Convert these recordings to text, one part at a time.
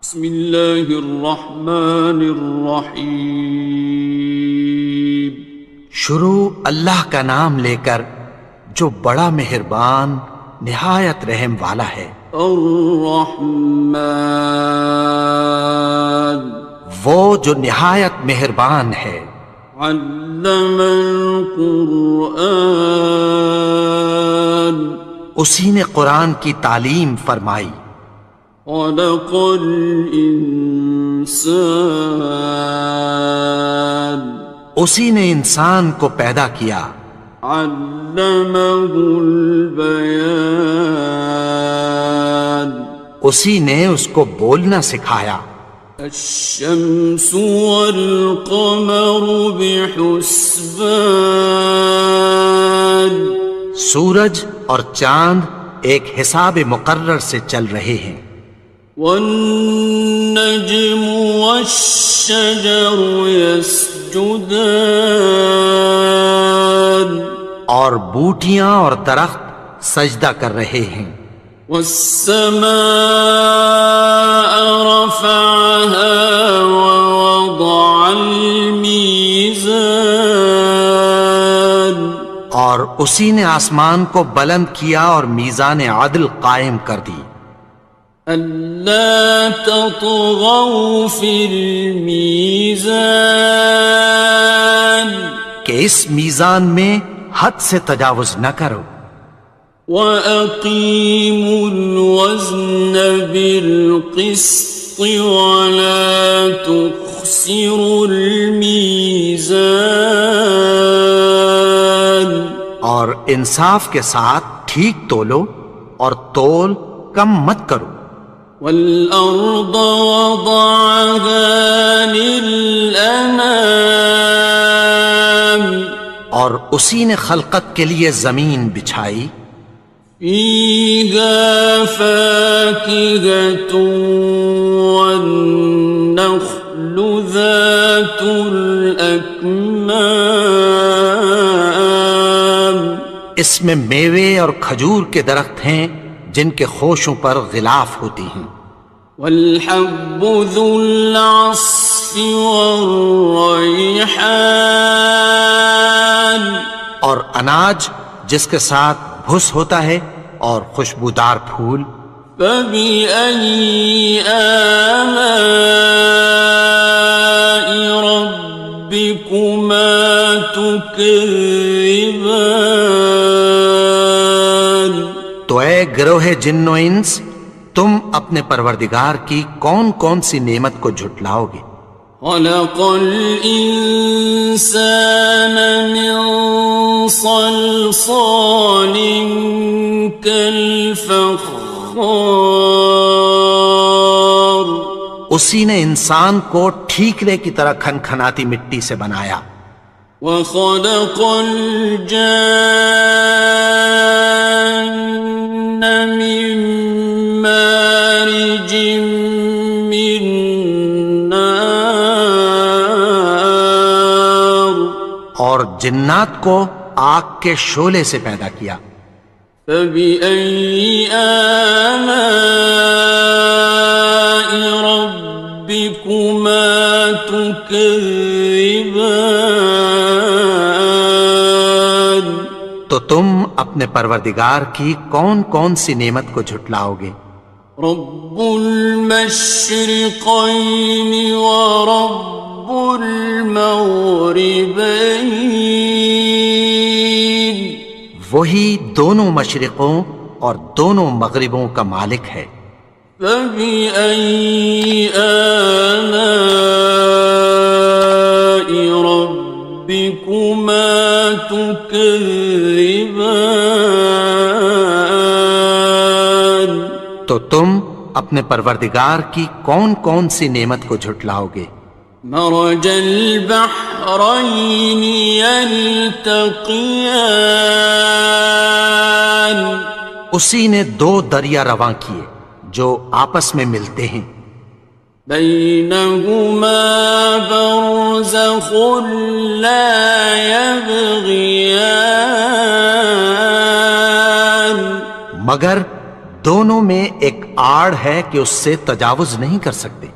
بسم اللہ الرحمن الرحیم۔ شروع اللہ کا نام لے کر جو بڑا مہربان نہایت رحم والا ہے۔ الرحمن، وہ جو نہایت مہربان ہے۔ علم القرآن، اسی نے قرآن کی تعلیم فرمائی۔ خلق الانسان، اسی نے انسان کو پیدا کیا۔ علمہ البیان، اسی نے اس کو بولنا سکھایا۔ الشمس والقمر بحسبان، سورج اور چاند ایک حساب مقرر سے چل رہے ہیں۔ والنجم والشجر يسجدان، اور بوٹیاں اور درخت سجدہ کر رہے ہیں۔ والسماء رفعها ووضع الميزان، اور اسی نے آسمان کو بلند کیا اور میزان عدل قائم کر دی۔ ألا تطغوا في الميزان، کہ اس میزان میں حد سے تجاوز نہ کرو۔ وَأَقِيمُوا الْوَزْنَ بِالْقِسْطِ وَلَا تُخْسِرُوا الْمِيزَانَ، اور انصاف کے ساتھ ٹھیک تولو اور تول کم مت کرو۔ وَالْأَرْضَ وَضَعَهَا لِلْأَنَامِ، اور اسی نے خلقت کے لیے زمین بچھائی۔ فِيهَا فَاكِهَةٌ وَالنَّخْلُ ذَاتُ الْأَكْمَامِ، اس میں میوے اور کھجور کے درخت ہیں جن کے خوشوں پر غلاف ہوتی ہیں۔ وَالْحَبُّ ذُو الْعَصْفِ وَالرَّيْحَانِ، اور اناج جس کے ساتھ بھس ہوتا ہے اور خوشبودار پھول۔ فَبِأَيِّ آلَاءِ رَبِّكُمَا تُكَذِّبَانِ، تو اے گروہ جن و انس، تم اپنے پروردگار کی کون کون سی نعمت کو جھٹلاؤ گے؟ خَلَقَ الْإِنسَانَ مِنْ صَلْصَالٍ كَالْفَخَّارِ، اسی نے انسان کو ٹھیکرے کی طرح کھنکھناتی مٹی سے بنایا۔ وَخَلَقَ الْجَانَّ مِن مَّارِجٍ مِّن نَّارٍ، اور جنات کو آگ کے شعلے سے پیدا کیا۔ فَبِأَيِّ آلَاءِ رَبِّكُمَا تُكَذِّبَانِ، تو تم اپنے پروردگار کی کون کون سی نعمت کو جھٹلاؤ گے؟ رب المشرقين ورب المغربين، وہی دونوں مشرقوں اور دونوں مغربوں کا مالک ہے۔ فَبِأَيِّ آلَاءِ رَبِّكُمَا تُكَذِّبَانِ، تو تم اپنے پروردگار کی کون کون سی نعمت کو جھٹلاؤ گے؟ مرج البحرين يلتقيان، اسی نے دو دریا رواں کیے جو آپس میں ملتے ہیں۔ بينهما برزخ لا يبغيان، مگر دونوں میں ایک آڑ ہے کہ اس سے تجاوز نہیں کر سکتے.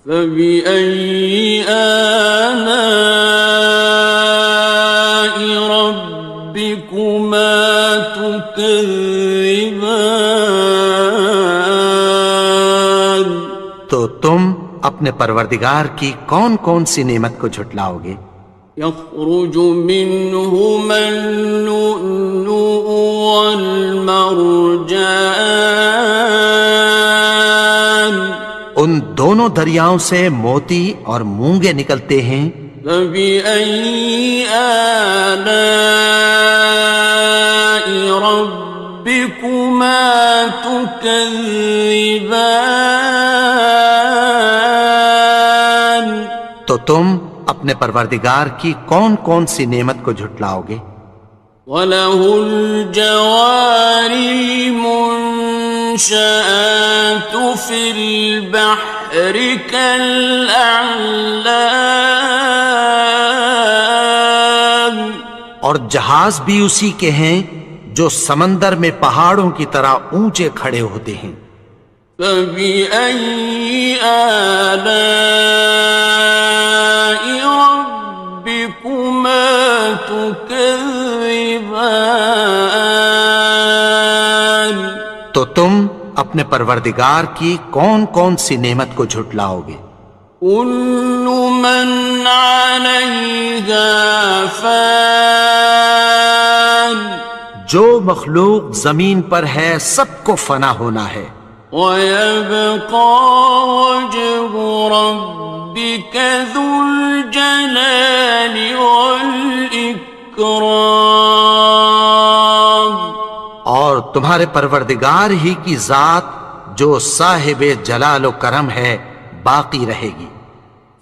فبأي آلاء ربكما تكذبان. تو تم اپنے پروردگار کی کون کون سی نعمت کو جھٹلاؤ گے؟ يخرج منهما اللؤلؤ والمرجان. ان دونوں دریاؤں سے موتی اور مونگے نکلتے ہیں. فبأي آلاء ربكما تكذبان. تو تم اپنے پروردگار کی کون کون سی نعمت کو جھٹلاؤ گے؟ وَلَهُ الْجَوَارِ الْمُنشَآتُ فِي الْبَحْرِ كَالْأَعْلَامِ. اور جہاز بھی اسی کے ہیں جو سمندر میں پہاڑوں کی طرح اونچے کھڑے ہوتے ہیں. فَبِأَيِّ آلَاءِ رَبِّكُمَا تُكَذِّبَانِ. تو تم اپنے پروردگار کی کون کون سی نعمت کو جھٹلاؤ گے؟ كُلُّ مَنْ عَلَيْهَا فَانٍ. جو مخلوق زمین پر ہے سب کو فنا ہونا ہے. وَيَبْقَى وَجْهُ رَبِّكَ ذُو الْجَلَالِ وَالْإِكْرَامِ. اور تمہارے پروردگار ہی کی ذات جو صاحب جلال و کرم ہے باقی رہے گی.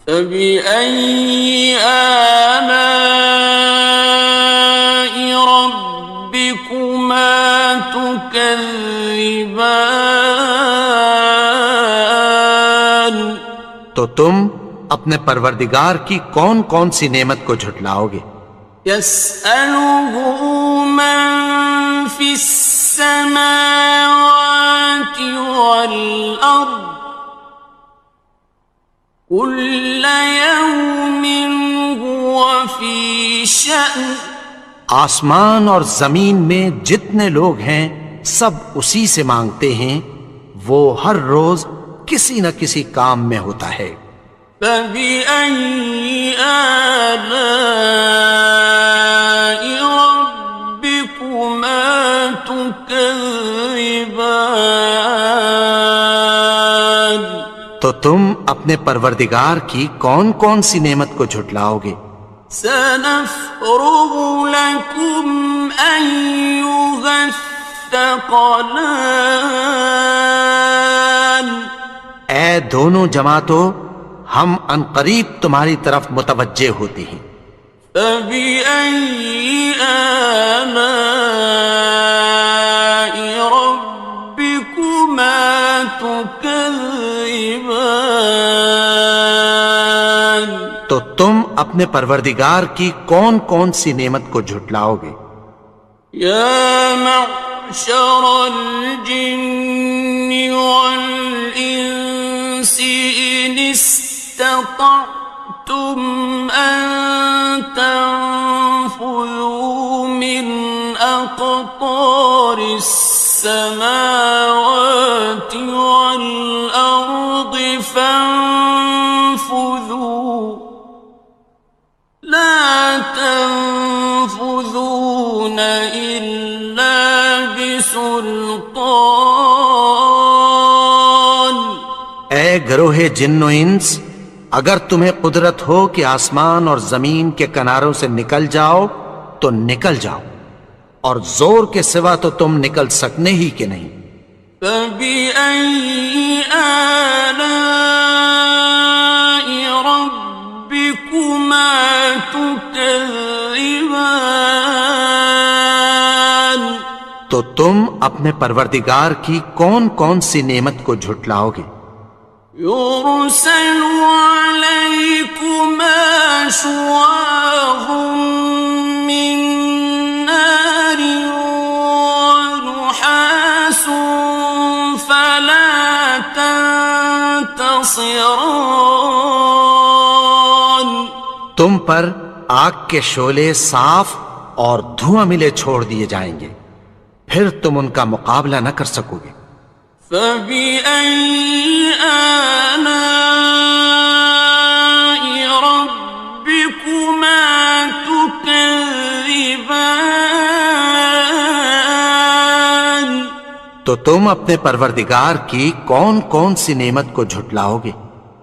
فَبِأَيِّ آلَاءِ رَبِّكُمَا تُكَذِّبَانِ. تو تم اپنے پروردگار کی کون کون سی نعمت کو جھٹلاؤ گے؟ يَسْأَلُهُ مَن فِي السَّمَاوَاتِ وَالْأَرْضِ كُلَّ يَوْمٍ هُوَ فِي شَأْنٍ. آسمان اور زمین میں جتنے لوگ ہیں سب اسی سے مانگتے ہیں، وہ ہر روز کسی نہ کسی کام میں ہوتا ہے. فَبِأَيِّ آلَاءِ رَبِّكُمَا تُكَذِّبَانِ. تو تم اپنے پروردگار کی کون کون سی نعمت کو جھٹلاؤ گے؟ سَنَفْرُغُ لَكُمْ أَيُّهَ الثَّقَلَانِ. اے دونوں جماعتوں، ہم عنقریب تمہاری طرف متوجہ ہوتے ہیں. فَبِأَيِّ آلَاءِ رَبِّكُمَا تُكَذِّبَانِ. تو تم اپنے پروردگار کی کون کون سی نعمت کو جھٹلاؤ گے؟ يَا مَعْشَرَ الْجِنِّ وَالْإِنسِ إِنِ اسْتَطَعْتُمْ أَن تَنفُذُوا مِنْ أَقْطَارِ السَّمَاوَاتِ وَالْأَرْضِ فَانفُذُوا لَا تَنفُذُونَ إِلَّا بِسُلْطَانٍ. اے گروہ جن و انس، اگر تمہیں قدرت ہو کہ آسمان اور زمین کے کناروں سے نکل جاؤ تو نکل جاؤ، اور زور کے سوا تو تم نکل سکنے ہی کہ نہیں. فَبِأَيِّ آلَاءِ رَبِّكُمَا تُكَذِّبَانِ. تو تم اپنے پروردگار کی کون کون سی نعمت کو جھٹلاؤ گے؟ يُرْسَلُ عَلَيْكُمَا شُوَاظٌ مِّن نَّارٍ وَنُحَاسٌ خاصران. تم پر آگ کے شعلے صاف اور دھواں ملے چھوڑ دیے جائیں گے، پھر تم ان کا مقابلہ نہ کر سکو گے۔ فبأي آلاء ربكما تكذبان. تو تم اپنے پروردگار کی کون کون سی نعمت کو جھٹلاؤ گے؟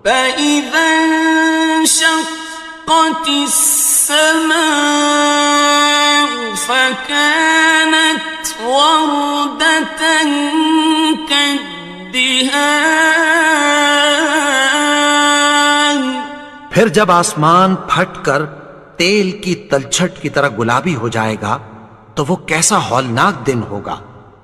فإذا انشقت السماء فكانت وردة كالدهان. پھر جب آسمان پھٹ کر تیل کی تلچھٹ کی طرح گلابی ہو جائے گا تو وہ کیسا ہولناک دن ہوگا۔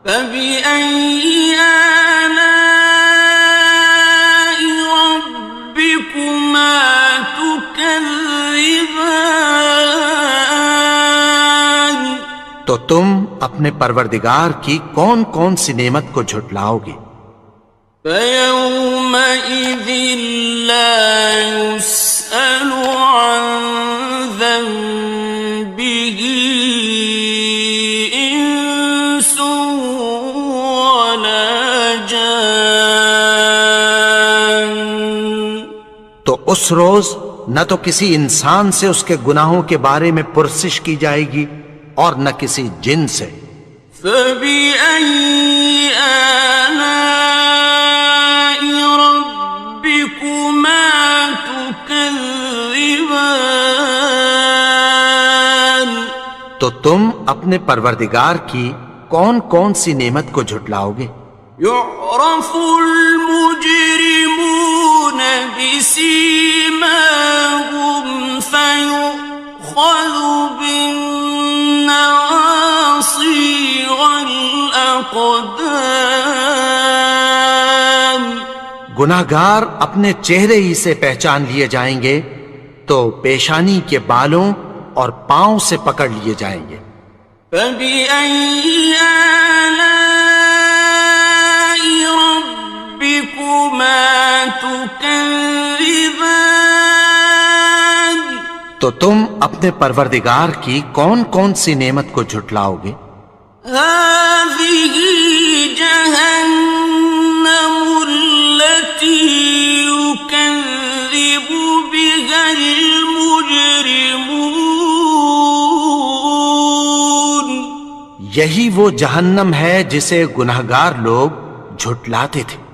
فبأي آلاء ربكما تكذبان. تو تم اپنے پروردگار کی کون کون سی نعمت کو جھٹلاؤ گے؟ فيومئذ لا يسأل عن ذنبه إنس ولا جان. تو اس روز نہ تو کسی انسان سے اس کے گناہوں کے بارے میں پرسش کی جائے گی اور نہ کسی جن سے۔ فبأي آلاء ربكما تكذبان. تو تم اپنے پروردگار کی کون کون سی نعمت کو جھٹلاؤ گے؟ يعرف المجرمون بسيماهم فيؤخذ بالنواصي والأقدام. گناہگار اپنے چہرے ہی سے پہچان لیے جائیں گے تو پیشانی کے بالوں اور پاؤں سے پکڑ لیے جائیں گے۔ فبأي آلاء ربكما تكذبان. تو تم اپنے پروردگار کی کون کون سی نعمت کو جھٹلاؤ گے؟ هذه جهنم التي يكذب بها المجرمون. یہی وہ جہنم ہے جسے گناہگار لوگ جھٹلاتے تھے۔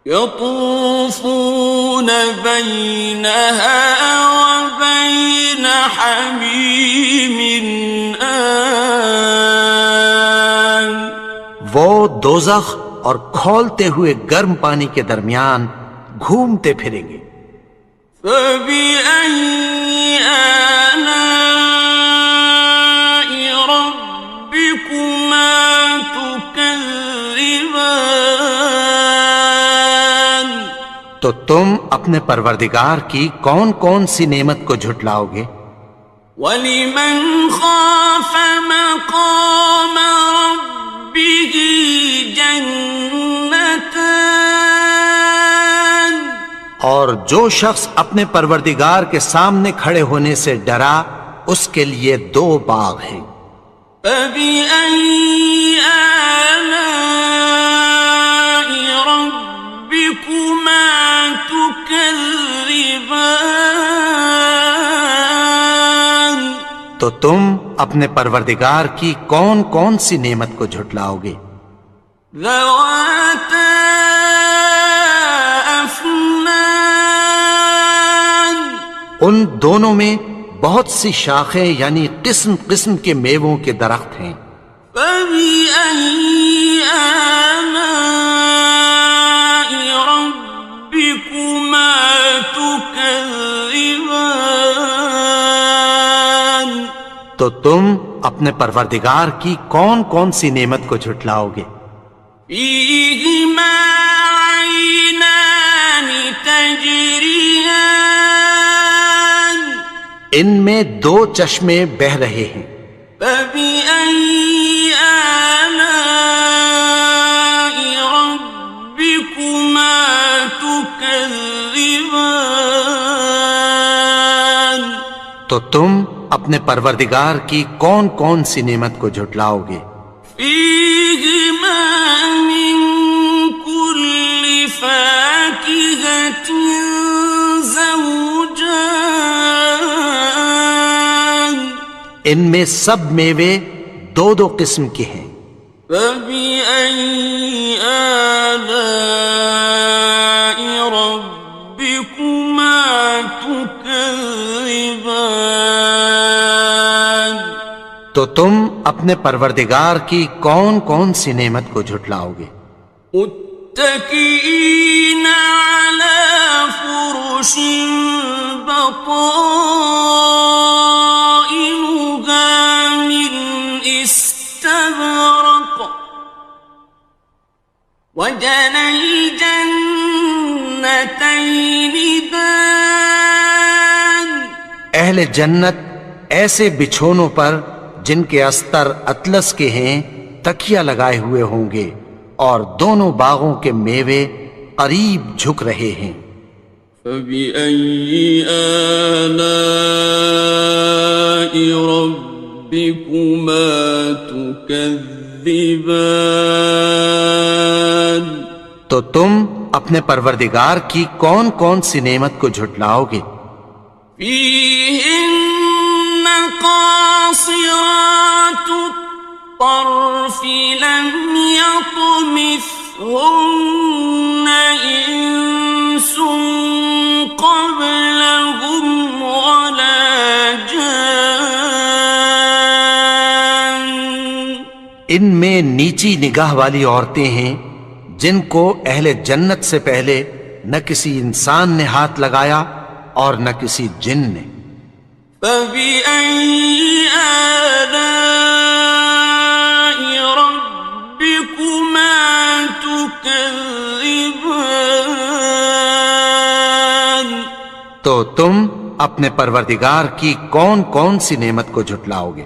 يطوفون بينها وبين حميم آن. وہ دوزخ اور کھولتے ہوئے گرم پانی کے درمیان گھومتے پھریں گے۔ فبأي آلاء ربكما تكذبان. تو تم اپنے پروردگار کی کون کون سی نعمت کو جھٹلاؤ گے؟ وَلِمَنْ خَافَ مَقَامَ رَبِّهِ جَنَّتَانِ. اور جو شخص اپنے پروردگار کے سامنے کھڑے ہونے سے ڈرا اس کے لیے دو باغ ہیں۔ فَبِأَيِّ آلَاءِ رَبِّكُمَا تُكَذِّبَانِ. تو تم اپنے پروردگار کی کون کون سی نعمت کو جھٹلاؤ گے؟ ذَوَاتَا أَفْنَانٍ. ان دونوں میں بہت سی شاخیں یعنی قسم قسم کے میووں کے درخت ہیں۔ فَبِأَيِّ آلَاءِ رَبِّكُمَا تُكَذِّبَانِ. تو تم اپنے پروردگار کی کون کون سی نعمت کو جھٹلاؤ گے؟ فِيهِمَا عَيْنَانِ تَجْرِيَانِ. ان میں دو چشمے بہہ رہے ہیں۔ فَبِأَيِّ آلَاءِ رَبِّكُمَا تُكَذِّبَانِ. تكذبان تو تم اپنے پروردگار کی کون کون سی نعمت کو جھٹلاؤ گے؟ فيهما من كل فاكهة زوجان ان میں سب میوے دو دو قسم کے ہیں۔ فبأي آلاء ربكما تكذبان تو تم اپنے پروردگار کی کون کون سی نعمت کو جھٹلاؤ گے؟ متكئين على فرش بطائنها من استبرق وجنى الجنتين دان اہل جنت ایسے بچھونوں پر جن کے استر اطلس کے ہیں تکیہ لگائے ہوئے ہوں گے، اور دونوں باغوں کے میوے قریب جھک رہے ہیں۔ فبأي آلاء ربكما تكذبان تو تم اپنے پروردگار کی کون کون سی نعمت کو جھٹلاؤ گے؟ فيهن قاصرات الطرف لم يطمثهن إنس قبلهم ولا جان ان میں نیچی نگاہ والی عورتیں ہیں جن کو اہل جنت سے پہلے نہ کسی انسان نے ہاتھ لگایا اور نہ کسی جن نے۔ فبأي آلاء ربكما تكذبان تو تم اپنے پروردگار کی کون کون سی نعمت کو جھٹلاؤ گے؟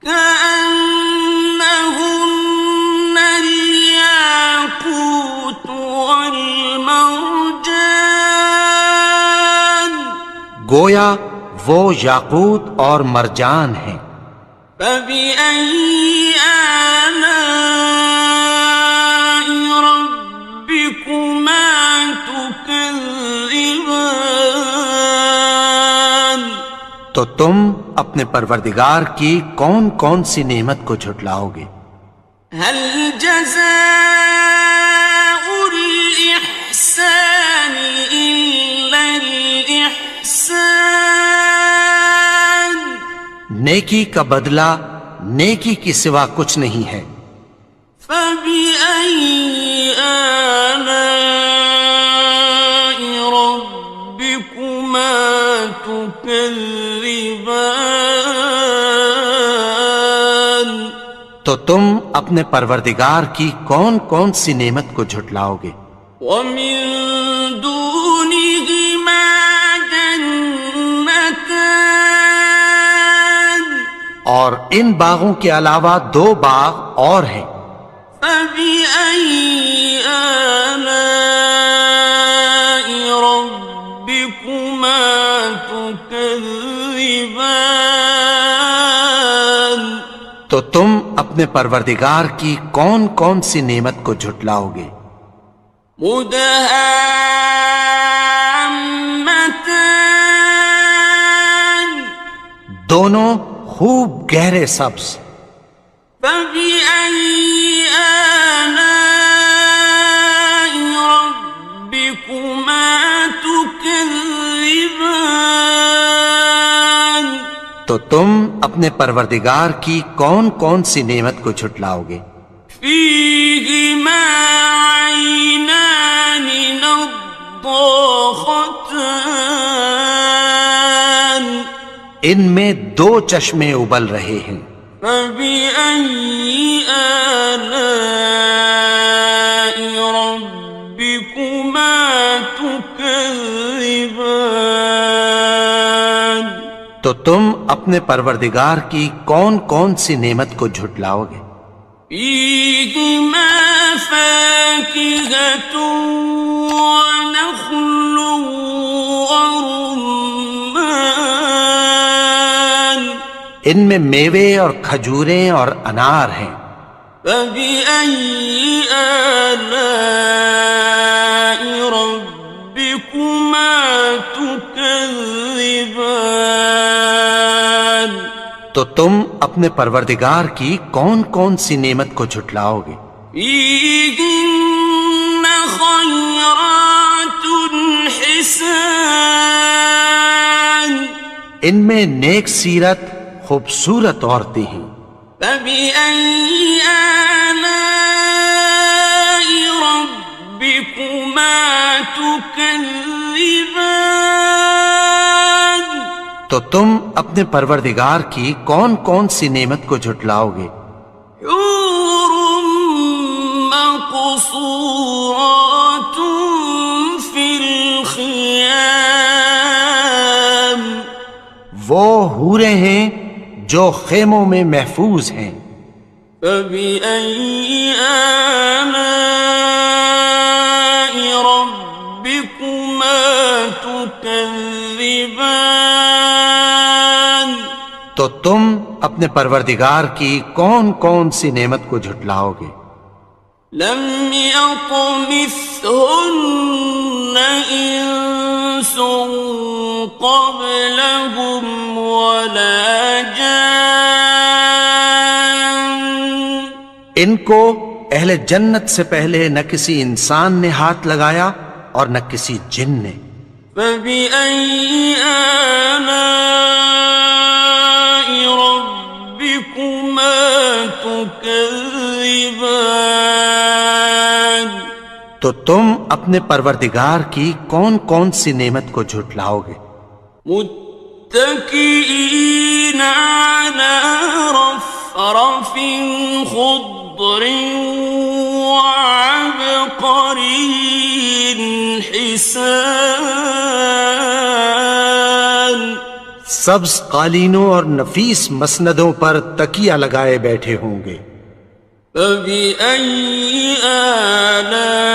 كأنهن الياقوت والمرجان گویا وہ یاقوت اور مرجان ہیں۔ فبأي آلاء ربكما تكذبان تو تم اپنے پروردگار کی کون کون سی نعمت کو جھٹلاؤ گے؟ هل جزاء الإحسان إلا الإحسان نیکی کا بدلہ نیکی کی سوا کچھ نہیں ہے۔ فبأي آلاء ربكما تكذبان تو تم اپنے پروردگار کی کون کون سی نعمت کو جھٹلاؤ گے؟ ومن دونهما جنتان اور ان باغوں کے علاوہ دو باغ اور ہیں۔ فبأي آلاء ربكما تكذبان تو تم اپنے پروردگار کی کون کون سی نعمت کو جھٹلاؤ گے؟ مدهامتان دونوں خوب گہرے سبز۔ فبأي آلاء ربكما تكذبان تو تم اپنے پروردگار کی کون کون سی نعمت کو جھٹلاؤ گے؟ فيهما عينان نضاختان ان میں دو چشمے ابل رہے ہیں۔ فبأي آلاء ربكما تكذبان تو تم اپنے پروردگار کی کون کون سی نعمت کو جھٹلاؤ گے؟ فيهما فاكهة ونخل ورمان ان میں میوے اور کھجوریں اور انار ہیں. فبأي آلاء ربكما تكذبان تو تم اپنے پروردگار کی کون کون سی نعمت کو جھٹلاؤ گے؟ فيهن خيرات حسان ان میں نیک سیرت خوبصورت عورتیں ہیں. فبأي آلاء ربكما تكذبان تو تم اپنے پروردگار کی کون کون سی نعمت کو جھٹلاؤ گے؟ حور مقصورات في الخيام وہ حوریں ہیں جو خیموں میں محفوظ ہیں. فبأي آلاء ربكما تكذبان تو تم اپنے پروردگار کی کون کون سی نعمت کو جھٹلاؤ گے؟ لم يطمثهن إنس قبلهم ولا جان ان کو اہل جنت سے پہلے نہ کسی انسان نے ہاتھ لگایا اور نہ کسی جن نے. فبأي آلاء ربكما تكذبان تو تم اپنے پروردگار کی کون کون سی نعمت کو جھٹلاؤ گے؟ متكئين على رفرف خضر وعبقري حسان سبز قالینوں اور نفیس مسندوں پر تکیہ لگائے بیٹھے ہوں گے. فبأي آلاء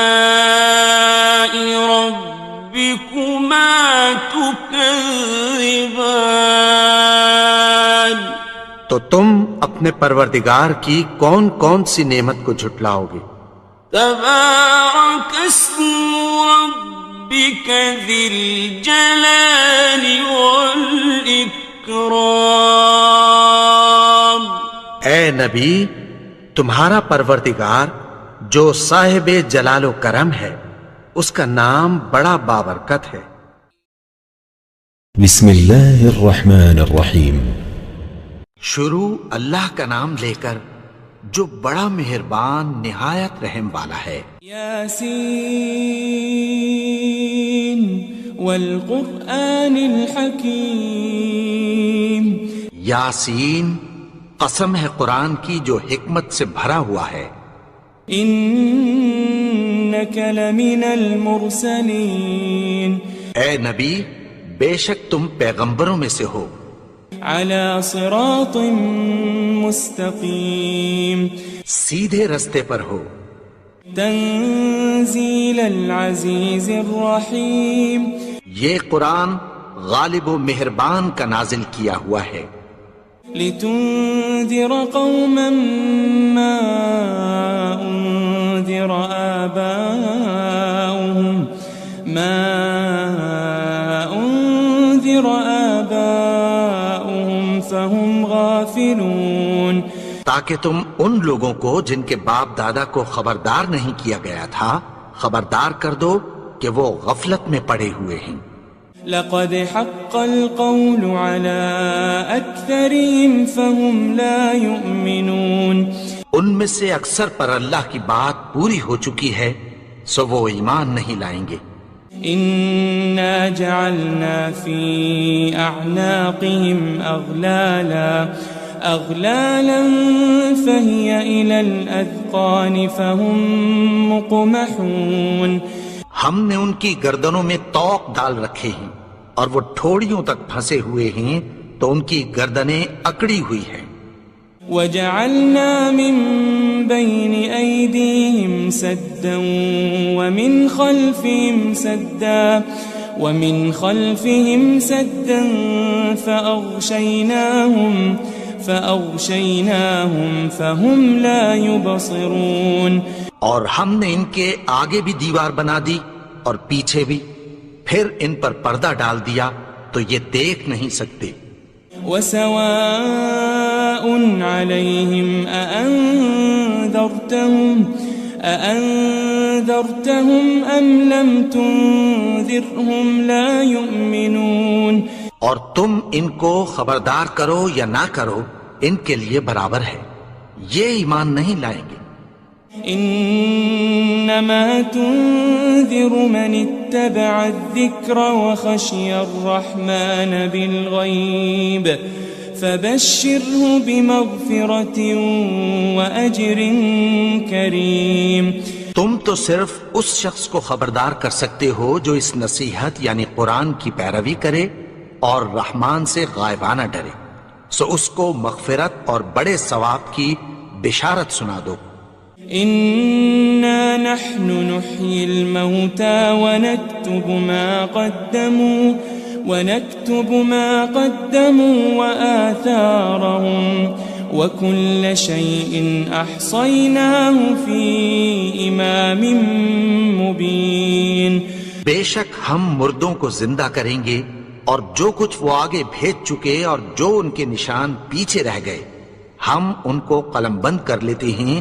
ربكما تكذبان تو تم اپنے پروردگار کی کون کون سی نعمت کو جھٹلاؤ گے؟ تبارك اسم ربك ذي الجلال والإكرام اے نبی، تمہارا پروردگار جو صاحب جلال و کرم ہے اس کا نام بڑا بابرکت ہے. بسم اللہ الرحمن الرحیم. شروع اللہ کا نام لے کر جو بڑا مہربان نہایت رحم والا ہے. یاسین والقرآن الحکیم. یاسین، قسم ہے قرآن کی جو حکمت سے بھرا ہوا ہے. انک لمن المرسلین. اے نبی، بے شک تم پیغمبروں میں سے ہو. علی صراط مستقیم. سیدھے رستے پر ہو. تنزیل العزیز الرحیم. یہ قرآن غالب و مہربان کا نازل کیا ہوا ہے. لتنذر قوما ما انذر آباؤهم فهم غافلون. تاکہ تم ان لوگوں کو جن کے باپ دادا کو خبردار نہیں کیا گیا تھا خبردار کر دو کہ وہ غفلت میں پڑے ہوئے ہیں. لقد حق القول على أكثرهم فهم لا يؤمنون. ان میں سے اکثر پر اللہ کی بات پوری ہو چکی ہے سو وہ ایمان نہیں لائیں گے. إنا جعلنا في أعناقهم أغلالا فهي إلى الأذقان فهم مقمحون. ہم نے ان کی گردنوں میں طوق ڈال رکھے ہیں اور وہ ٹھوڑیوں تک پھنسے ہوئے ہیں تو ان کی گردنیں اکڑی ہوئی ہیں. وجعلنا من بين أيديهم سدا ومن خلفهم سدا فأغشيناهم فهم لا يبصرون. اور ہم نے ان کے آگے بھی دیوار بنا دی اور پیچھے بھی، پھر ان پر پردہ ڈال دیا تو یہ دیکھ نہیں سکتے. وسواء عليهم أأنذرتهم أم لم تنذرهم لا يؤمنون. اور تم ان کو خبردار کرو یا نہ کرو، ان کے لیے برابر ہے، یہ ایمان نہیں لائیں گے. انما تنذر من اتبع الذکر وخشی الرحمن بالغیب فبشره بمغفرة واجر کریم. تم تو صرف اس شخص کو خبردار کر سکتے ہو جو اس نصیحت یعنی قرآن کی پیروی کرے اور رحمان سے غائبانہ ڈرے، سو اس کو مغفرت اور بڑے ثواب کی بشارت سنا دو. إنا نحن نحيي الموتى ونكتب ما قدموا وآثارهم وكل شيء أحصيناه في إمام مبين. بے شک ہم مردوں کو زندہ کریں گے اور جو کچھ وہ آگے بھیج چکے اور جو ان کے نشان پیچھے رہ گئے ہم ان کو قلم بند کر لیتے ہیں،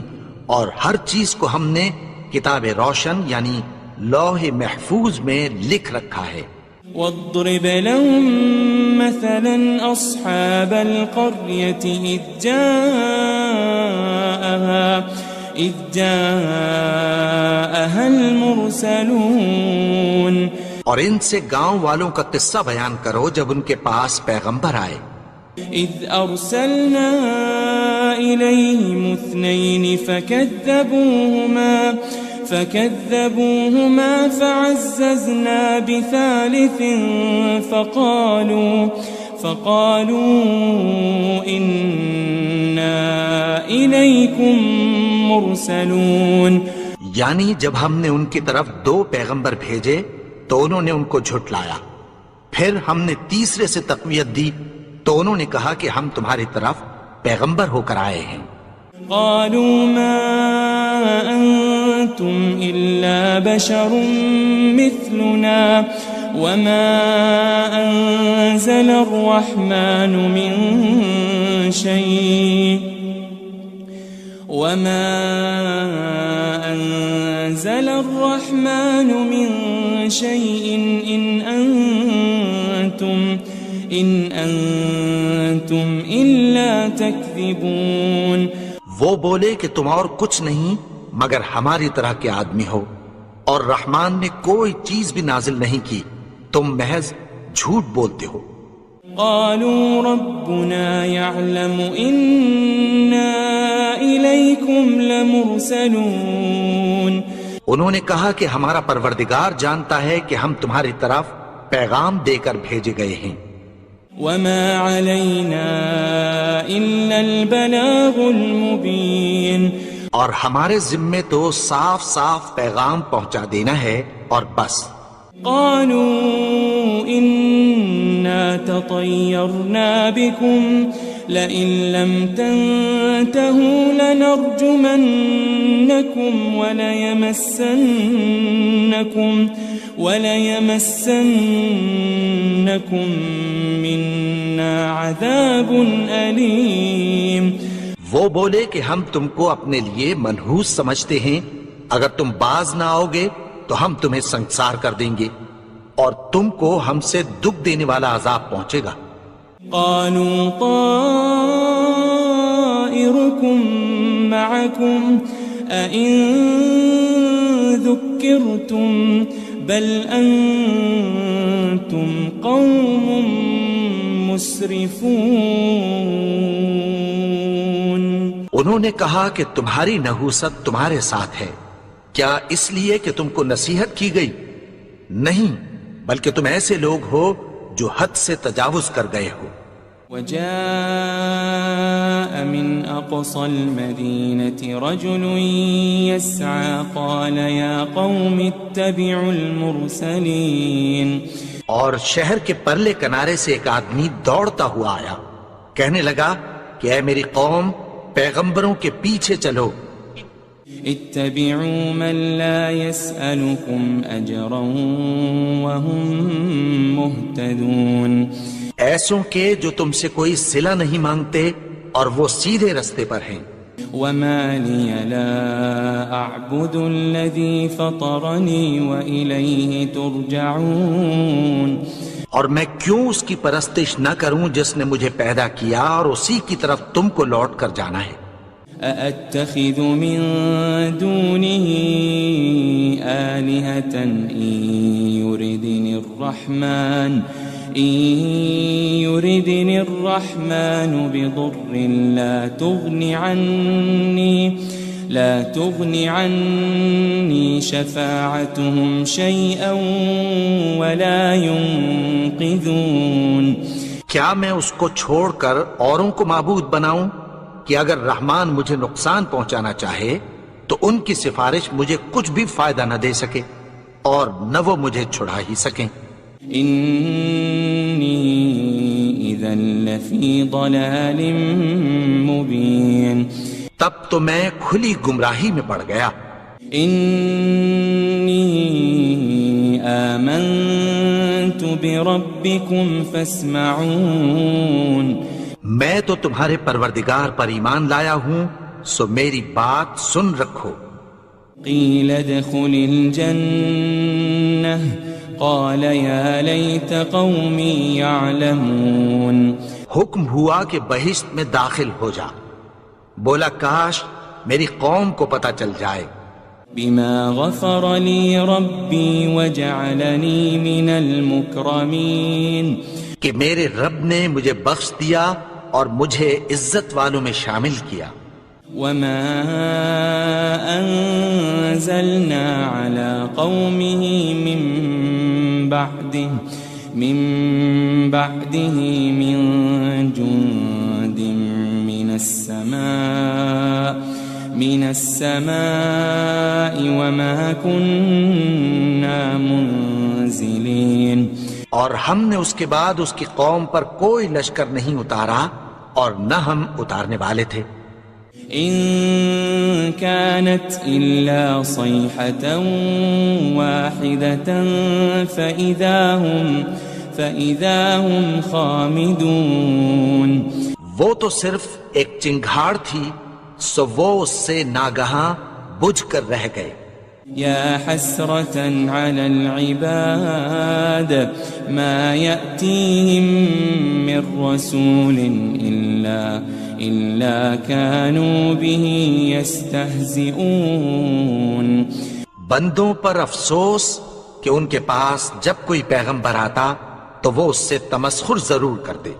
اور ہر چیز کو ہم نے کتاب روشن یعنی لوح محفوظ میں لکھ رکھا ہے. واضرب لهم مثلا أصحاب القرية إذ جاءها المرسلون. اور ان سے گاؤں والوں کا قصہ بیان کرو جب ان کے پاس پیغمبر آئے. إذ أرسلنا إليهم 2 فكذبوهما فعززنا بثالث فقالوا إنا إليكم مرسلون. یعنی جب ہم نے ان کی طرف 2 پیغمبر بھیجے تو انہوں نے ان کو جھٹلایا، پھر ہم نے تیسرے سے تقویت دی تو انہوں نے کہا کہ ہم تمہاری طرف پیغمبر ہو کر آئے ہیں. قالوا ما أنتم إلا بشر مثلنا وما أنزل الرحمن من شيء إن أنتم إلا تكذبون. وہ بولے کہ تم اور کچھ نہیں مگر ہماری طرح کے آدمی ہو، اور رحمان نے کوئی چیز بھی نازل نہیں کی، تم محض جھوٹ بولتے ہو. قالوا ربنا يعلم إنا إليكم لمرسلون. انہوں نے کہا کہ ہمارا پروردگار جانتا ہے کہ ہم تمہاری طرف پیغام دے کر بھیجے گئے ہیں. وما علينا إلا البلاغ المبين. اور ہمارے ذمے تو صاف صاف پیغام پہنچا دینا ہے اور بس. قالوا إنا تطيرنا بكم لئن لم تنتهوا لنرجمنكم وليمسنكم منا عذاب أليم. وہ بولے کہ ہم تم کو اپنے لیے منحوس سمجھتے ہیں، اگر تم باز نہ آؤ گے تو ہم تمہیں سنسار کر دیں گے اور تم کو ہم سے دکھ دینے والا عذاب پہنچے گا. قالوا طائركم معكم أئن ذكرتم بل أنتم قوم مسرفون. انہوں نے کہا کہ تمہاری نحوست تمہارے ساتھ ہے، کیا اس لیے کہ تم کو نصیحت کی گئی؟ نہیں، بلکہ تم ایسے لوگ ہو جو حد سے تجاوز کر گئے ہو. وجاء من أقصى المدينة رجل يسعى قال يا قوم اتبعوا المرسلين. اور شہر کے پرلے کنارے سے ایک آدمی دوڑتا ہوا آیا، کہنے لگا کہ اے میری قوم، پیغمبروں کے پیچھے چلو. اتبعوا من لا يسألكم أجرا وهم مهتدون. ایسوں کے جو تم سے کوئی صلہ نہیں مانگتے اور وہ سیدھے رستے پر ہیں. وما لي لا أعبد الذي فطرني وإليه ترجعون. اور میں کیوں اس کی پرستش نہ کروں جس نے مجھے پیدا کیا اور اسی کی طرف تم کو لوٹ کر جانا ہے. أأتخذ من دونه آلهة إن يردني الرحمن بضر لا تغن عني شفاعتهم شيئا ولا ينقذون. کیا میں اس کو چھوڑ کر اوروں کو معبود بناؤں کہ اگر رحمان مجھے نقصان پہنچانا چاہے تو ان کی سفارش مجھے کچھ بھی فائدہ نہ دے سکے اور نہ وہ مجھے چھڑا ہی سکیں. إني إذا لفي ضلال مبين. تب تو میں کھلی گمراہی میں پڑ گیا. إني آمنت بربكم فاسمعون. میں تو تمہارے پروردگار پر ایمان لایا ہوں، سو میری بات سن رکھو. قيل ادخل الجنة قال يا ليت قومي يعلمون. حکم ہوا کہ بہشت میں داخل ہو جا. بولا کاش میری قوم کو پتہ چل جائے. بما غفر لي ربي وجعلني من المكرمين. کہ میرے رب نے مجھے بخش دیا اور مجھے عزت والوں میں شامل کیا. وما أنزلنا على قومه من بعده من جند من السماء وما كنا منزلين. اور ہم نے اس کے بعد اس کی قوم پر کوئی لشکر نہیں اتارا اور نہ ہم اتارنے والے تھے. إن كانت إلا صيحة واحدة فإذا هم خامدون. وہ تو صرف ایک چنگھاڑ تھی، سو وہ اس سے ناگہاں بجھ کر رہ گئے. يا حسرة على العباد ما يأتيهم من رسول إلا كانوا به يستهزئون. بندوں پر افسوس کہ ان کے پاس جب کوئی پیغمبر آتا تو وہ اس سے تمسخر ضرور کرتے.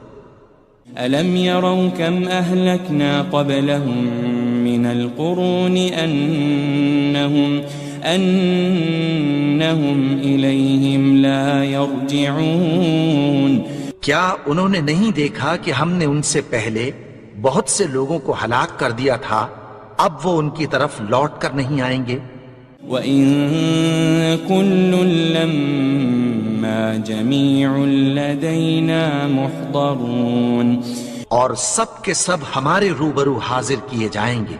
ألم يروا كم أهلكنا قبلهم من القرون أنهم إليهم لا يرجعون. کیا انہوں نے نہیں دیکھا کہ ہم نے ان سے پہلے بہت سے لوگوں کو ہلاک کر دیا تھا، اب وہ ان کی طرف لوٹ کر نہیں آئیں گے. وَإِن كُلٌّ لَمَّا جَمِيعٌ لَدَيْنَا مُحْضَرُونَ. اور سب کے سب ہمارے روبرو حاضر کیے جائیں گے.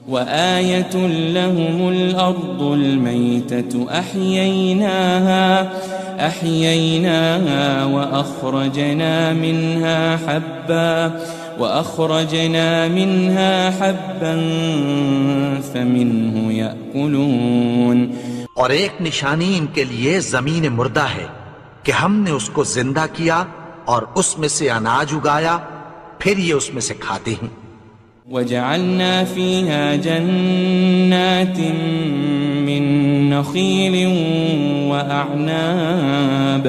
وآية لهم الأرض الميتة أحييناها وأخرجنا منها حبا فمنه يأكلون. اور ایک نشانی ان کے لیے زمین مردہ ہے کہ ہم نے اس کو زندہ کیا اور اس میں سے اناج اگایا، پھر یہ اس میں سے کھاتے ہیں. وجعلنا فيها جنات من نخيل وأعناب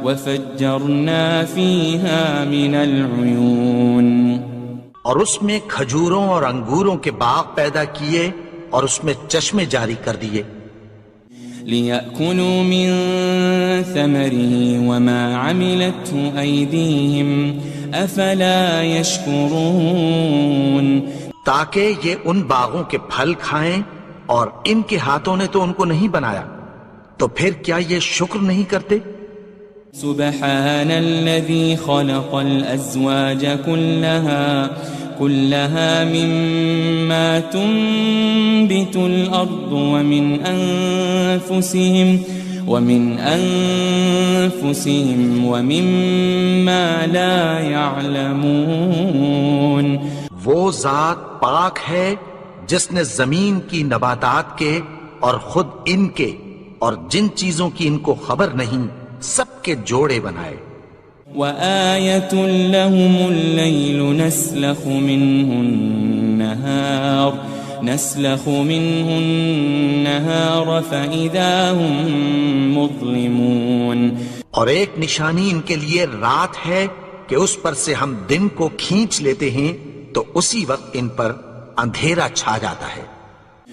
وفجرنا فيها من العيون. اور اس میں کھجوروں اور انگوروں کے باغ پیدا کیے اور اس میں چشمے جاری کر دیے. ليأكلوا من ثمره وما عملته أيديهم أفلا يشكرون تاکہ یہ ان باغوں کے پھل کھائیں اور ان کے ہاتھوں نے تو ان کو نہیں بنایا، تو پھر کیا یہ شکر نہیں کرتے؟ سبحان الذي خلق الأزواج كلها مما تنبت الأرض ومن أنفسهم ومما لا يعلمون وہ ذات پاک ہے جس نے زمین کی نباتات کے اور خود ان کے اور جن چیزوں کی ان کو خبر نہیں سب کے جوڑے بنائے۔ وآية لهم الليل نسلخ منه النهار فإذا هم مظلمون اور ایک نشانی ان کے لیے رات ہے کہ اس پر سے ہم دن کو کھینچ لیتے ہیں تو اسی وقت ان پر اندھیرا چھا جاتا ہے۔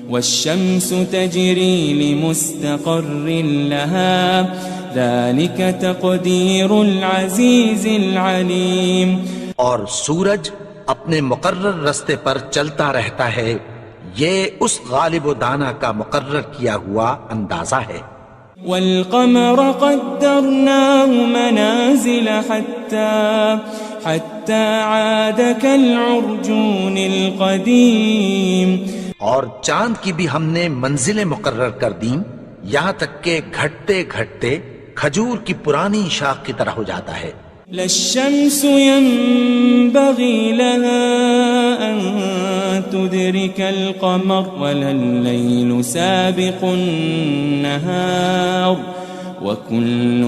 والشمس تجري لمستقر لها ذلك تقدير العزيز العليم اور سورج اپنے مقرر رستے پر چلتا رہتا ہے، یہ اس غالب و دانا کا مقرر کیا ہوا اندازہ ہے۔ والقمر قدرناه منازل حتى عاد كالعرجون القديم اور چاند کی بھی ہم نے منزلیں مقرر کر دیں یہاں تک کہ گھٹتے گھٹتے کھجور کی پرانی شاخ کی طرح ہو جاتا ہے۔ لا الشمس ينبغي لها أن تدرك القمر ولا الليل سابق النهار وكل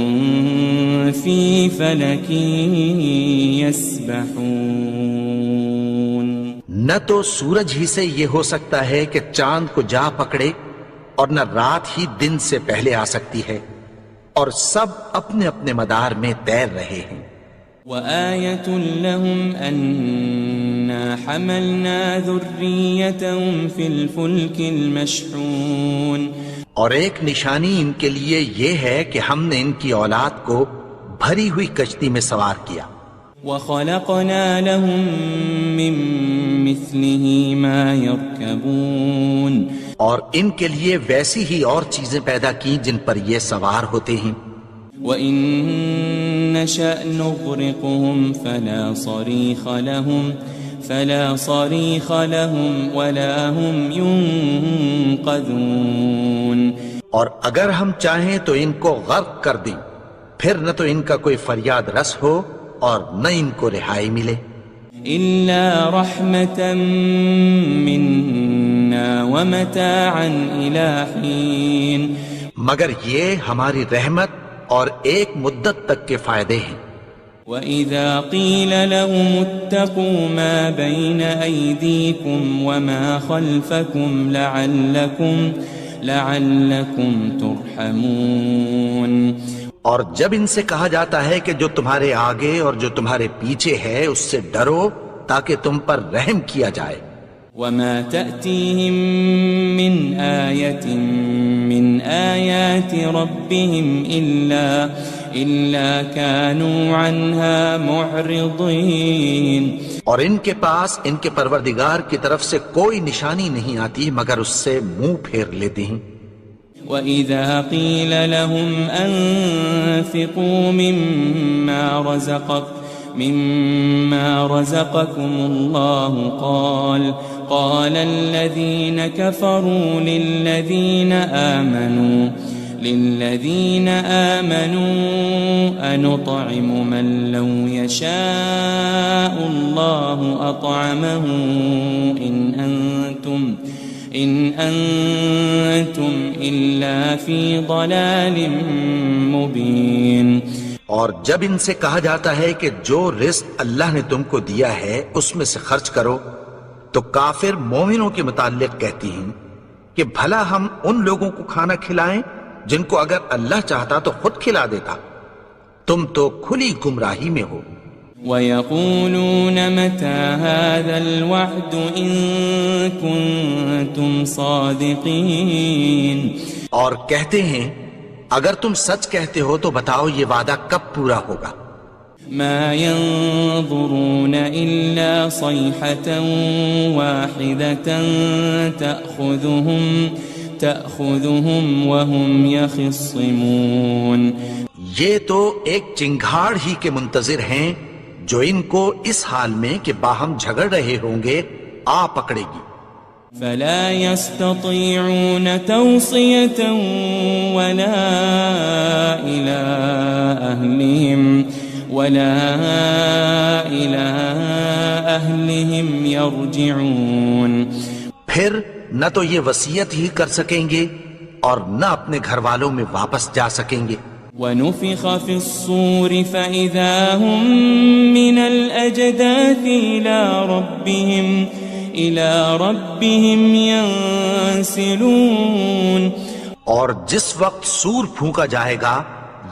في فلك يسبحون نہ تو سورج ہی سے یہ ہو سکتا ہے کہ چاند کو جا پکڑے اور نہ رات ہی دن سے پہلے آ سکتی ہے، اور سب اپنے اپنے مدار میں تیر رہے ہیں۔ وآية لهم أنا حملنا ذريتهم في الفلك المشحون اور ایک نشانی ان کے لیے یہ ہے کہ ہم نے ان کی اولاد کو بھری ہوئی کشتی میں سوار کیا۔ وخلقنا لهم من مثله ما يركبون اور ان کے لیے ویسی ہی اور چیزیں پیدا کی جن پر یہ سوار ہوتے ہیں۔ وَإِن نَّشَأْ نُغْرِقْهُمْ فَلَا صَرِيخَ لَهُمْ وَلَا هُمْ يُنقَذُونَ اور اگر ہم چاہیں تو ان کو غرق کر دیں، پھر نہ تو ان کا کوئی فریاد رس ہو اور نہ ان کو رہائی ملے۔ إِلَّا رَحْمَةً مِّنَّا وَمَتَاعًا إِلَى حِينٍ مگر یہ ہماری رحمت اور ایک مدت تک کے فائدے ہیں۔ وَإِذَا قِيلَ لَهُمُ اتَّقُوا مَا بَيْنَ أَيْدِيكُمْ وَمَا خَلْفَكُمْ لَعَلَّكُمْ تُرْحَمُونَ اور جب ان سے کہا جاتا ہے کہ جو تمہارے آگے اور جو تمہارے پیچھے ہے اس سے ڈرو تاکہ تم پر رحم کیا جائے۔ وَمَا تَأْتِيهِم مِّنْ آيَةٍ مِّنْ آيَاتِ رَبِّهِمْ إِلَّا كَانُوا عَنْهَا مُعْرِضِينَ اور ان کے پاس ان کے پروردگار کی طرف سے کوئی نشانی نہیں آتی مگر اس سے منہ پھیر لیتے ہیں۔ وَإِذَا قِيلَ لَهُمْ أَنفِقُوا مِمَّا رَزَقَكُمُ اللَّهُ قَالَ الَّذِينَ كَفَرُوا لِلَّذِينَ آمَنُوا أَنُطْعِمُ مَن لَّوْ يَشَاءُ اللَّهُ أَطْعَمَهُ إِنْ أَنْتُمْ إِلَّا فِي ضَلَالٍ مُبِينٍ اور جب ان سے کہا جاتا ہے کہ جو رزق اللہ نے تم کو دیا ہے اس میں سے خرچ کرو، تو کافر مومنوں کے متعلق کہتی ہیں کہ بھلا ہم ان لوگوں کو کھانا کھلائیں جن کو اگر اللہ چاہتا تو خود کھلا دیتا، تم تو کھلی گمراہی میں ہو۔ وَيَقُولُونَ مَتَى هَذَا الْوَعْدُ إِن كُنتُمْ صَادِقِينَ اور کہتے ہیں اگر تم سچ کہتے ہو تو بتاؤ یہ وعدہ کب پورا ہوگا؟ ما ينظرون إلا صيحة واحدة تأخذهم وهم يخصمون. یہ تو ایک چنگھاڑ ہی کے منتظر ہیں جو ان کو اس حال میں کہ باہم جھگڑ رہے ہوں گے آ پکڑے گی. فلا يستطيعون توصية ولا إلى أهلهم يرجعون. پھر نہ تو یہ وصیت ہی کر سکیں گے اور نہ اپنے گھر والوں میں واپس جا سکیں گے. ونفخ في الصور فإذا هم من الأجداث إلى ربهم ينسلون. اور جس وقت سور پھونکا جائے گا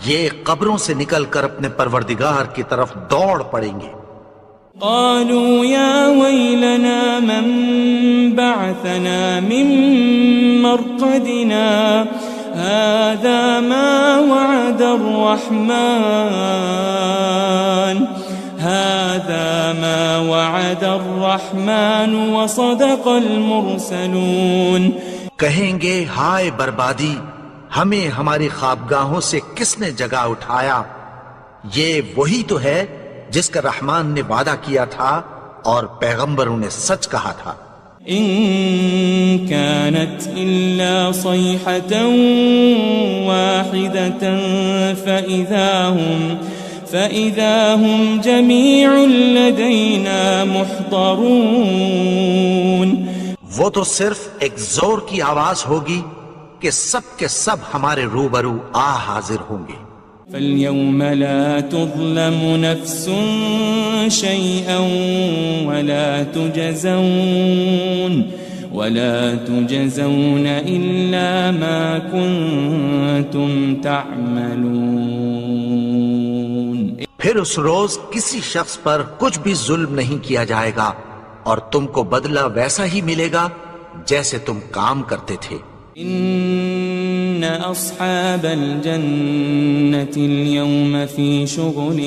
یہ قبروں سے نکل کر اپنے پروردگار کی طرف دوڑ پڑیں گے. قالوا يا ويلنا من بعثنا من مرقدنا هذا ما وعد الرحمن وصدق المرسلون. کہیں گے ہائے بربادی، ہمیں ہماری خوابگاہوں سے کس نے جگا اٹھایا؟ یہ وہی تو ہے جس کا رحمان نے وعدہ کیا تھا اور پیغمبروں نے سچ کہا تھا. إن كانت إلا صيحة واحدة فإذا هم جميع لدينا محضرون. وہ تو صرف ایک زور کی آواز ہوگی کہ سب کے سب ہمارے روبرو آ حاضر ہوں گے. فاليوم لا تظلم نفس شيئا ولا تجزون إلا ما كنتم تعملون. پھر اس روز کسی شخص پر کچھ بھی ظلم نہیں کیا جائے گا اور تم کو بدلہ ویسا ہی ملے گا جیسے تم کام کرتے تھے. إن أصحاب الجنة اليوم في شغل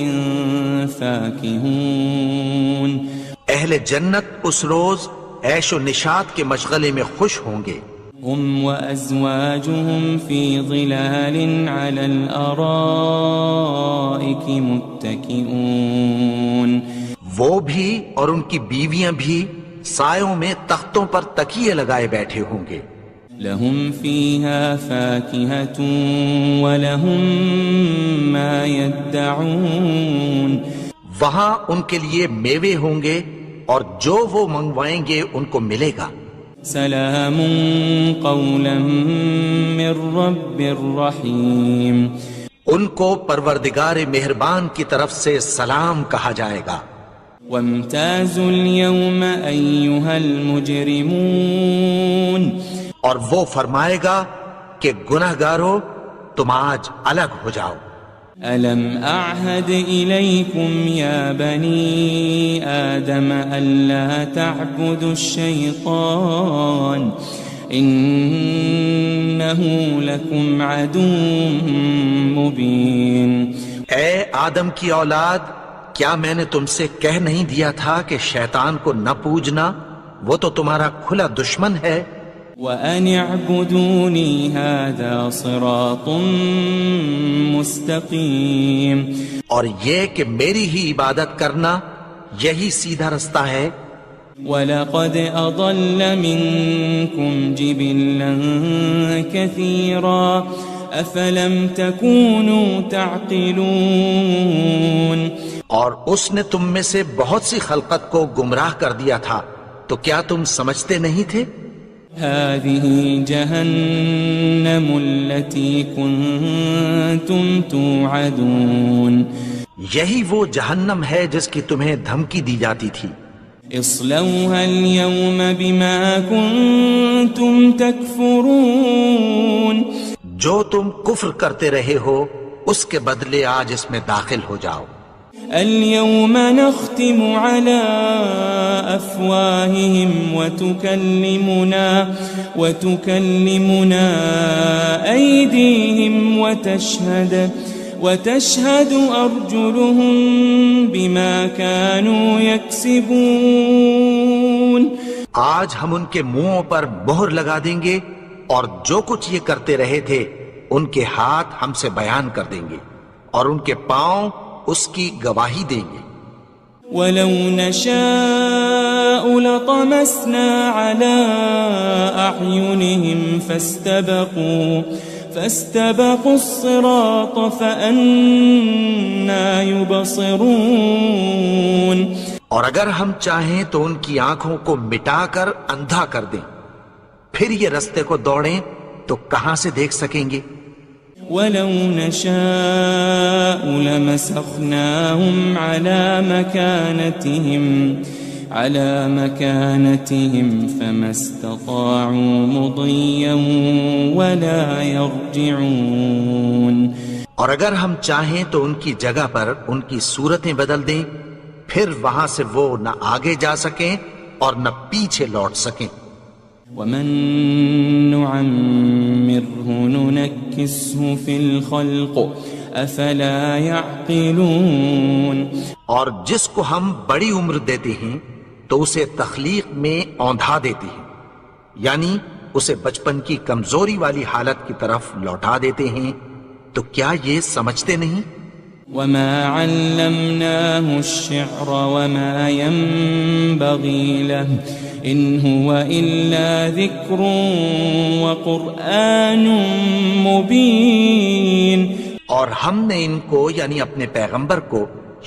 فاكهون. اہل جنت اس روز عیش و نشاط کے مشغلے میں خوش ہوں گے. هم وأزواجهم في ظلال على الأرائك متكئون. وہ بھی اور ان کی بیویاں بھی سایوں میں تختوں پر تکیے لگائے بیٹھے ہوں گے. لهم فيها فاكهة ولهم ما يدعون. وہاں ان کے لیے میوے ہوں گے اور جو وہ منگوائیں گے ان کو ملے گا. سلام قولا من رب رحیم. ان کو پروردگار مہربان کی طرف سے سلام کہا جائے گا. وامتازوا اليوم أيها المجرمون. اور وہ فرمائے گا کہ گناہگارو تم آج الگ ہو جاؤ. ألم أعهد إليكم يا بني آدم ألا تعبدوا الشيطان إنه لكم عدو مبين. اے آدم کی اولاد، کیا میں نے تم سے کہہ نہیں دیا تھا کہ شیطان کو نہ پوجنا، وہ تو تمہارا کھلا دشمن ہے. وَأَنِ اعْبُدُونِي هَذَا صِرَاطٌ مُسْتَقِيمٌ. اور یہ کہ میری ہی عبادت کرنا یہی سیدھا رستہ ہے. وَلَقَدْ أَضَلَّ مِنْكُمْ جِبِلًّا كَثِيرًا أَفَلَمْ تَكُونُوا تَعْقِلُونَ. اور اس نے تم میں سے بہت سی خلقت کو گمراہ کر دیا تھا، تو کیا تم سمجھتے نہیں تھے؟ هذه جهنم التي كنتم توعدون. یہی وہ جہنم ہے جس کی تمہیں دھمکی دی جاتی تھی. اصلوها اليوم بما كنتم تكفرون. جو تم کفر کرتے رہے ہو اس کے بدلے آج اس میں داخل ہو جاؤ. اليوم نختم على أفواههم وتكلمنا أيديهم وتشهد أرجلهم بما كانوا يكسبون. آج ہم ان کے منہوں پر مہر لگا دیں گے اور جو کچھ یہ کرتے رہے تھے ان کے ہاتھ ہم سے بیان کر دیں گے اور ان کے پاؤں اس کی گواہی دیں گے. وَلَوْ نَشَاءُ لَطَمَسْنَا عَلَىٰ أَعْيُنِهِمْ فَاسْتَبَقُوا الصِّرَاطَ فَأَنَّىٰ يُبْصِرُونَ. اور اگر ہم چاہیں تو ان کی آنکھوں کو مٹا کر اندھا کر دیں، پھر یہ رستے کو دوڑیں تو کہاں سے دیکھ سکیں گے. وَلَوْ نَشَاءُ لَمَسَخْنَاهُمْ عَلَىٰ مَكَانَتِهِمْ فَمَا اسْتَطَاعُوا مُضِيًّا وَلَا يَرْجِعُونَ. اور اگر ہم چاہیں تو ان کی جگہ پر ان کی صورتیں بدل دیں، پھر وہاں سے وہ نہ آگے جا سکیں اور نہ پیچھے لوٹ سکیں. وَمَن نُعَمِّرْهُ نُنَكِّسْهُ فِي الْخَلْقِ أَفَلَا يَعْقِلُونَ. اور جس کو ہم بڑی عمر دیتے ہیں تو اسے تخلیق میں اوندھا دیتے ہیں، یعنی اسے بچپن کی کمزوری والی حالت کی طرف لوٹا دیتے ہیں. تو کیا یہ سمجھتے نہیں؟ وَمَا عَلَّمْنَاهُ الشِّعْرَ وَمَا يَنبَغِي لَهُ إِنْ هُوَ إِلَّا ذِكْرٌ وَقُرْآنٌ مُبِينٌ. اور ہم نے ان کو یعنی اپنے پیغمبر کو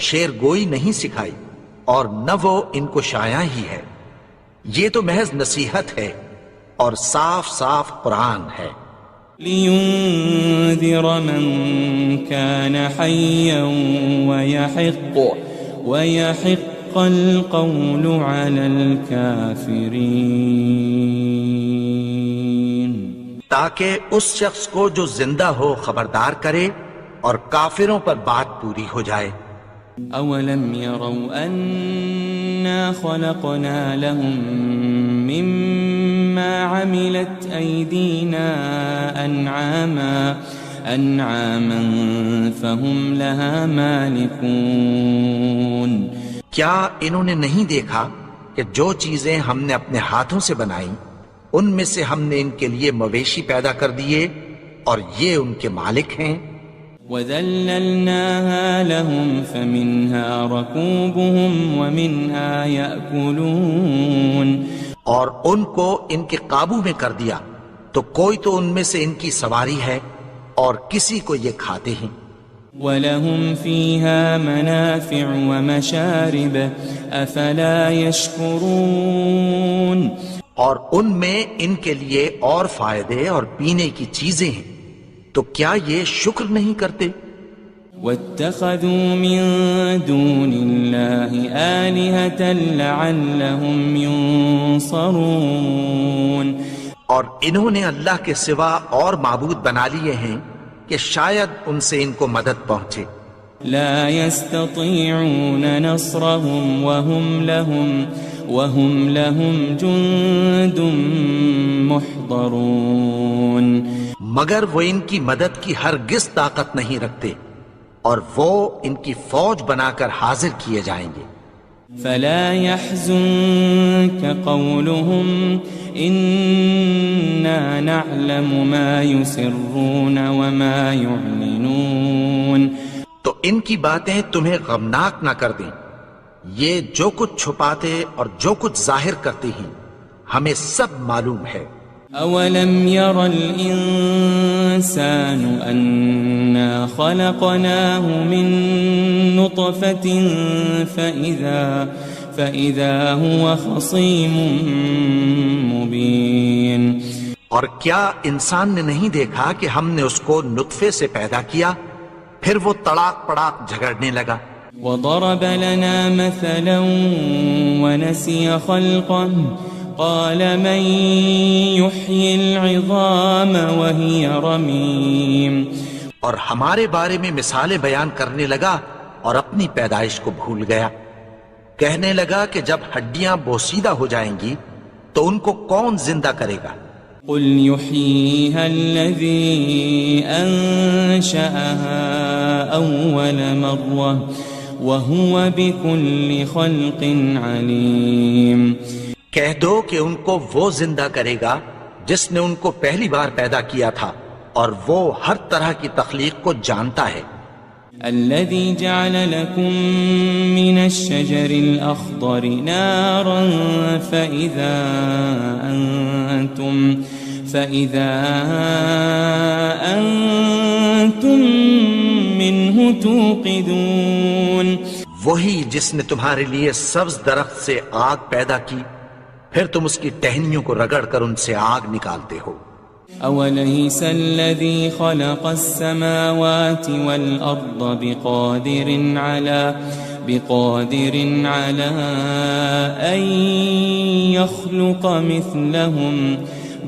شعر گوئی نہیں سکھائی اور نہ وہ ان کو شایع ہی ہے، یہ تو محض نصیحت ہے اور صاف صاف قرآن ہے. لِيُنذِرَ مَن كَانَ حَيًّا وَيَحِقَّ الْقَوْلُ عَلَى الْكَافِرِينَ. تاکہ اس شخص کو جو زندہ ہو خبردار کرے اور کافروں پر بات پوری ہو جائے. أَوَلَمْ يَرَوْا أَنَّا خَلَقْنَا لَهُم مِّمَّا عَمِلَتْ أَيْدِينَا أَنْعَامًا فَهُمْ لَهَا مَالِكُونَ. کیا انہوں نے نہیں دیکھا کہ جو چیزیں ہم نے اپنے ہاتھوں سے بنائیں ان میں سے ہم نے ان کے لیے مویشی پیدا کر دیے اور یہ ان کے مالک ہیں. وَذَلَّلْنَاهَا لَهُمْ فَمِنْهَا رَكُوبُهُمْ وَمِنْهَا يَأْكُلُونَ. اور ان کو ان کے قابو میں کر دیا تو کوئی تو ان میں سے ان کی سواری ہے اور کسی کو یہ کھاتے ہیں. وَلَهُمْ فِيهَا مَنَافِعُ وَمَشَارِبُ أَفَلَا يَشْكُرُونَ. اور ان میں ان کے لیے اور فائدے اور پینے کی چیزیں ہیں، تو کیا یہ شکر نہیں کرتے؟ وَاتَّخَذُوا مِن دُونِ اللَّهِ آلِهَةً لَعَلَّهُمْ يُنصَرُونَ. اور انہوں نے اللہ کے سوا اور معبود بنا لیے ہیں کہ شاید ان سے ان کو مدد پہنچے. لا يستطيعون نصرهم وهم لهم جند محضرون. مگر وہ ان کی مدد کی ہرگز طاقت نہیں رکھتے اور وہ ان کی فوج بنا کر حاضر کیے جائیں گے. فلا يحزنك قولهم إنا نعلم ما يسرون وما يعلنون. تو ان کی باتیں تمہیں غمناک نہ کر دیں، یہ جو کچھ چھپاتے اور جو کچھ ظاہر کرتے ہیں ہمیں سب معلوم ہے. أولم ير الإنسان أنا خلقناه من نطفة فإذا هو خصيم مبين. اور کیا انسان نے نہیں دیکھا کہ ہم نے اس کو نطفے سے پیدا کیا پھر وہ تڑاک پڑاک جھگڑنے لگا. وضرب لنا مثلا ونسي خلقه قال من يحيي العظام وهي رميم. اور ہمارے بارے میں مثالیں بیان کرنے لگا اور اپنی پیدائش کو بھول گیا. کہنے لگا کہ جب ہڈیاں بوسیدہ ہو جائیں گی تو ان کو کون زندہ کرے گا قل يحييها الذي أنشأها أول مرة وهو بكل خلق عليم. کہہ دو کہ ان کو وہ زندہ کرے گا جس نے ان کو پہلی بار پیدا کیا تھا اور وہ ہر طرح کی تخلیق کو جانتا ہے. الذي جعل لكم من الشجر الأخضر نارا فإذا أنتم منه توقدون. وہی جس نے تمہارے لیے سبز درخت سے آگ پیدا کی پھر تم اس کی ٹہنیوں کو رگڑ کر ان سے آگ نکالتے ہو. أوليس الذي خلق السماوات والأرض بقادر على أن يخلق مثلهم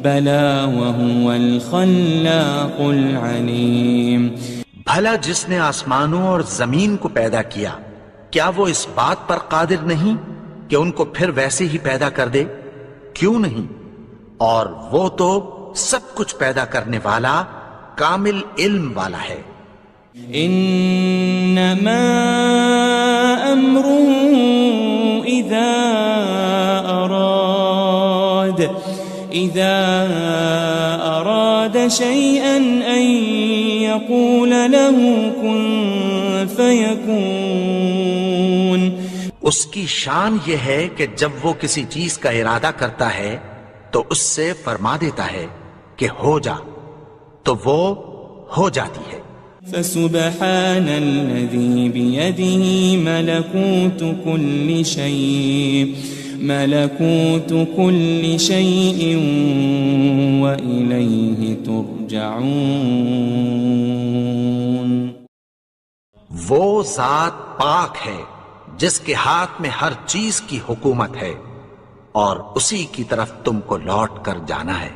بلى وهو الخلاق العليم. بھلا جس نے آسمانوں اور زمین کو پیدا کیا کیا وہ اس بات پر قادر نہیں کہ ان کو پھر ویسے ہی پیدا کر دے؟ کیوں نہیں؟ اور وہ تو سب کچھ پیدا کرنے والا کامل علم والا ہے. انما امره اذا اراد شيئا ان يقول له كن فيكون. اس کی شان یہ ہے کہ جب وہ کسی چیز کا ارادہ کرتا ہے تو اس سے فرما دیتا ہے کہ ہو جا تو وہ ہو جاتی ہے. فسبحان الذي بيده ملكوت كل شيء وإليه ترجعون. وہ ذات پاک ہے جس کے ہاتھ میں ہر چیز کی حکومت ہے اور اسی کی طرف تم کو لوٹ کر جانا ہے.